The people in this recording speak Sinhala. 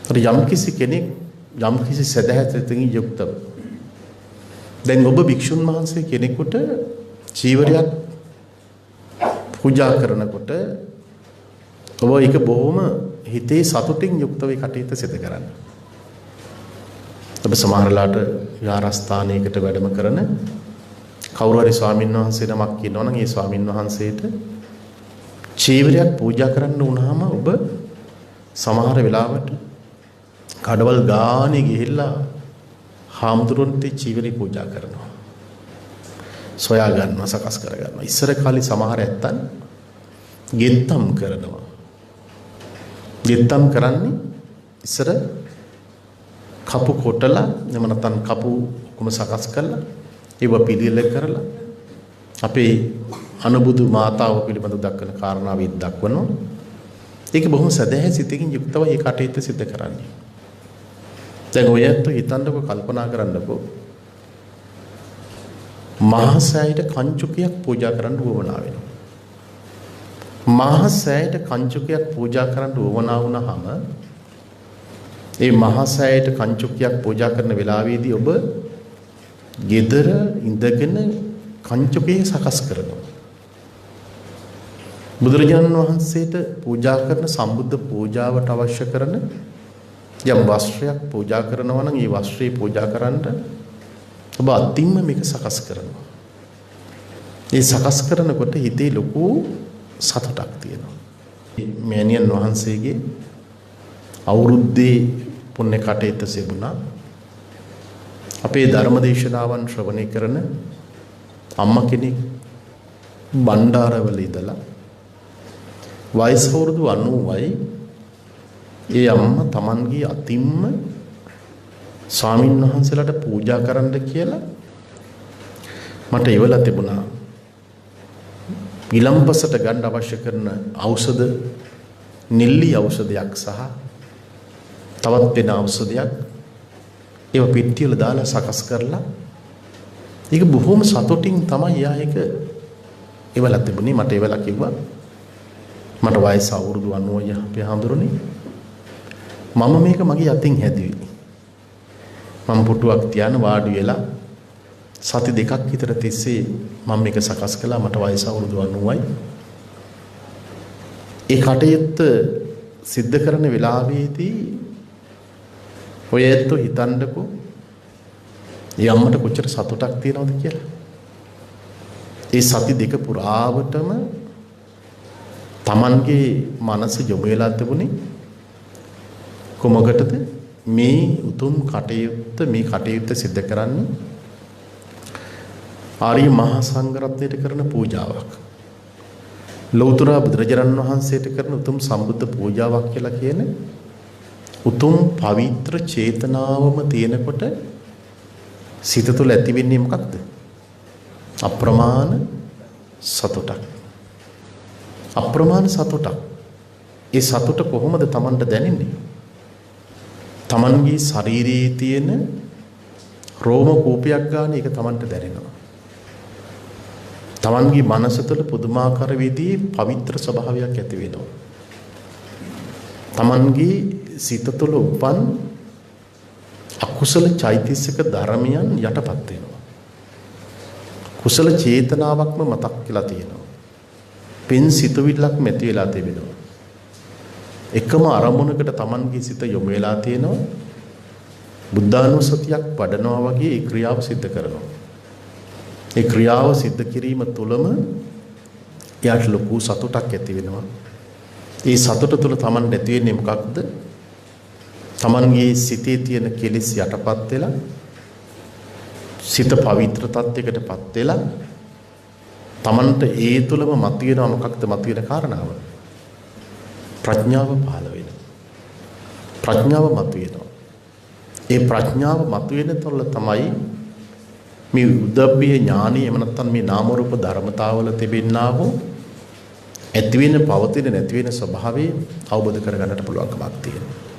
යම්කිසි කෙනෙක් යම්කිසි සදහැතකින් යුක්තව දැන් ඔබ භික්ෂුන් වහන්සේ කෙනෙකුට චීවරයක් පූජා කරනකොට ඔබ ඒක බොහොම හිතේ සතුටින් යුක්තව කටයුතු සිදු කරන්න. ඔබ සමහරලාට විහාරස්ථානයකට වැඩම කරන කවුරු හරි ස්වාමීන් වහන්සේ නමක් ඉන්නවා නම් ඒ ස්වාමීන් වහන්සේට චීවරයක් පූජා කරන්න වුණාම ඔබ සමහර වෙලාවට කඩවල් ගානේ ගිහිල්ලා හාමුදුරන්ට චීවරය පූජා කරනවා. සොයා ගන්නවා, සකස් කර ගන්නවා. ඉස්සර කාලේ සමහර ඇත්තන් ගෙත්තම් කරනවා. ගෙත්තම් කරන්නේ ඉස්සර කපු කොටලා එම නැත්නම් කපු ඔක්කොම සකස් කරලා ඒව පිළියෙල කරලා අපේ අනුබුදු මාතාව පිළිබඳව දක්වන කාරණාව දක්වනවා. ඒක බොහොම සදහැ සිතකින් යුක්තව ඒ කටයුත්ත සිදු කරන්නේ. දැන් ඔයත් හිතන්නකො කල්පනා කරන්නකො මහා සෑයට කංචුකයක් පූජා කරන්න උවමනා වෙනවා. මහා සෑයට කංචුකයක් පූජා කරන්න උවමනා වුණාම ඒ මහා සෑයට කංචුකයක් පූජා කරන වෙලාවේදී ඔබ ගෙදර ඉඳගෙන කංචුකය සකස් කරනවා. බුදුරජාණන් වහන්සේට පූජා කරන සම්බුද්ධ පූජාවට අවශ්‍ය කරන යම් වස්ත්‍රයක් පූජා කරනවා නම් ඒ වස්ත්‍රය පූජා කරන්න ඔබ අතින්ම මේක සකස් කරනවා. ඒ සකස් කරනකොට හිතේ ලොකු සතුටක් තියෙනවා. මෑණියන් වහන්සේගේ අවුරුද්දේ පුණ්‍ය කටයුත්ත ලැබුණා. අපේ ධර්මදේශනාවන් ශ්‍රවණය කරන අම්මා කෙනෙක් බණ්ඩාරවල ඉඳලා වයස වරුදු 90යි. ඒ අම්මා Tamanගේ අතින්ම ස්වාමින් වහන්සේලාට පූජා කරන්න කියලා මට ඉවලා තිබුණා. ඊළම්පසට ගන්න අවශ්‍ය කරන ඖෂධ නිල්ලි ඖෂධයක් සහ තවත් වෙන ඖෂධයක් ඒව පිටිවල දාලා සකස් කරලා ඒක බොහොම සතුටින් තමයි යා ඒක ඉවලා තිබුණේ. මට ඉවලා කිව්වා මට වයස අවුරුදු 90යි අපේ හඳුරන්නේ මම මේක මගේ අතින් හැදුවේ. මම පුටුවක් තියන වාඩි වෙලා සති දෙකක් විතර තිස්සේ මම මේක සකස් කළා. මට වයස අවුරුදු 90යි. ඒ කටයුත්ත සිද්ධ කරන වෙලාවේදී ඔය ඇත්තෝ හිතන්නකෝ ඒ අම්මට කොච්චර සතුටක් තියනවද කියලා. ඒ සති දෙක පුරාවටම Tamanගේ මනස යොමු වෙලා තිබුණේ කොමකටද මේ උතුම් කටයුත්ත සිද්ධ කරන්නේ ආර්ය මහා සංඝරත්නයට කරන පූජාවක්. ලෞතර බුදුරජාණන් වහන්සේට කරන උතුම් සම්බුද්ධ පූජාවක් කියලා කියන උතුම් පවිත්‍ර චේතනාවම තියෙනකොට සිත තුළ ඇති වෙන්නේ මොකක්ද? අප්‍රමාණ සතුටක්. අප්‍රමාණ සතුටක්. ඒ සතුට කොහොමද Tamanට දැනෙන්නේ? Tamanගේ ශරීරයේ තියෙන රෝම කූපයක් ගන්න එක Tamanට දැනෙනවා. Tamanගේ මනස තුළ පුදුමාකාර විදිහේ පවිත්‍ර ස්වභාවයක් ඇති වෙනවා. Tamanගේ සිත තුළ උපන් අකුසල චෛතසික ධර්මයන් යටපත් වෙනවා. කුසල චේතනාවක්ම මතක් වෙලා තියෙනවා. පින් සිතුවිල්ලක් නැති වෙලා තිබෙනවා. එකම අරමුණකට Tamanගේ සිත යොමු වෙලා තියෙනවා. බුද්ධානුස්සතියක් වඩනවා වගේ ඒ ක්‍රියාව සිද්ධ කරනවා. ඒ ක්‍රියාව සිද්ධ කිරීම තුළම යාට ලොකු සතුටක් ඇති වෙනවා. ඒ සතුට තුළ Taman ඇති වෙන්නේ මොකක්ද? Tamanගේ සිතේ තියෙන කෙලෙස් යටපත් වෙලා සිත පවිත්‍ර තත්යකටපත් වෙලා Tamanට ඒ තුළම මතුවෙනවා. මොකක්ද මතුවෙන කාරණාව? ප්‍රඥාව පහළ වෙනවා. ප්‍රඥාව මතුවෙනවා. ඒ ප්‍රඥාව මතුවෙන තුළ තමයි මේ උද්දප්පිය ඥානය එම නැත්නම් මේ නාම රූප ධර්මතාවල තිබෙන්නා වූ ඇති වෙන පවතින නැති වෙන ස්වභාවය අවබෝධ කරගන්නට පුළුවන්කමක් තියෙනවා.